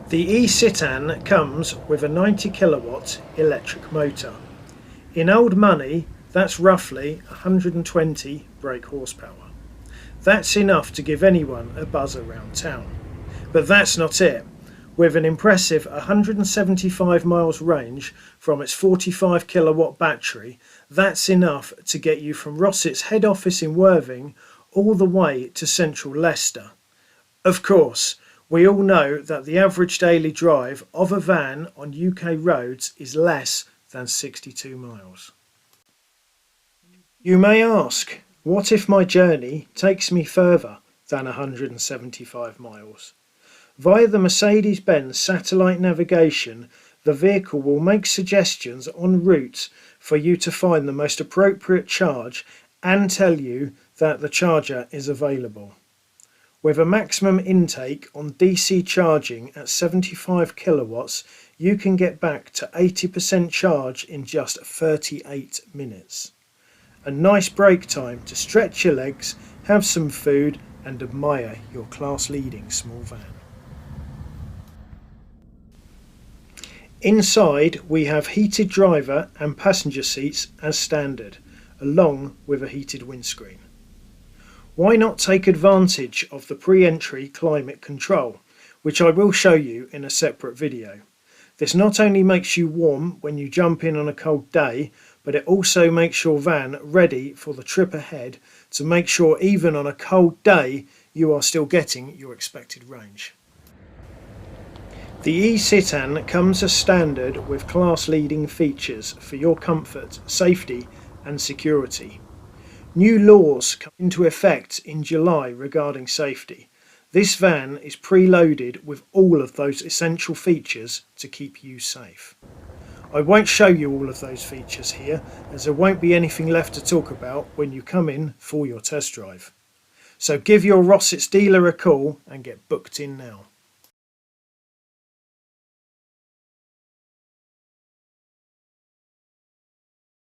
The E-Citan comes with a 90 kilowatt electric motor. In old money, that's roughly 120 brake horsepower. That's enough to give anyone a buzz around town. But that's not it. With an impressive 175 miles range from its 45 kilowatt battery, that's enough to get you from Rossett's head office in Worthing all the way to central Leicester. Of course, we all know that the average daily drive of a van on UK roads is less than 62 miles. You may ask, what if my journey takes me further than 175 miles? Via the Mercedes-Benz satellite navigation, the vehicle will make suggestions en route for you to find the most appropriate charge and tell you that the charger is available. With a maximum intake on DC charging at 75 kilowatts, you can get back to 80% charge in just 38 minutes. A nice break time to stretch your legs, have some food and admire your class-leading small van. Inside we have heated driver and passenger seats as standard, along with a heated windscreen. Why not take advantage of the pre-entry climate control, which I will show you in a separate video. This not only makes you warm when you jump in on a cold day, but it also makes your van ready for the trip ahead to make sure even on a cold day you are still getting your expected range. The E-Citan comes as standard with class-leading features for your comfort, safety and security. New laws come into effect in July regarding safety. This van is preloaded with all of those essential features to keep you safe. I won't show you all of those features here, as there won't be anything left to talk about when you come in for your test drive. So give your Rossett's dealer a call and get booked in now.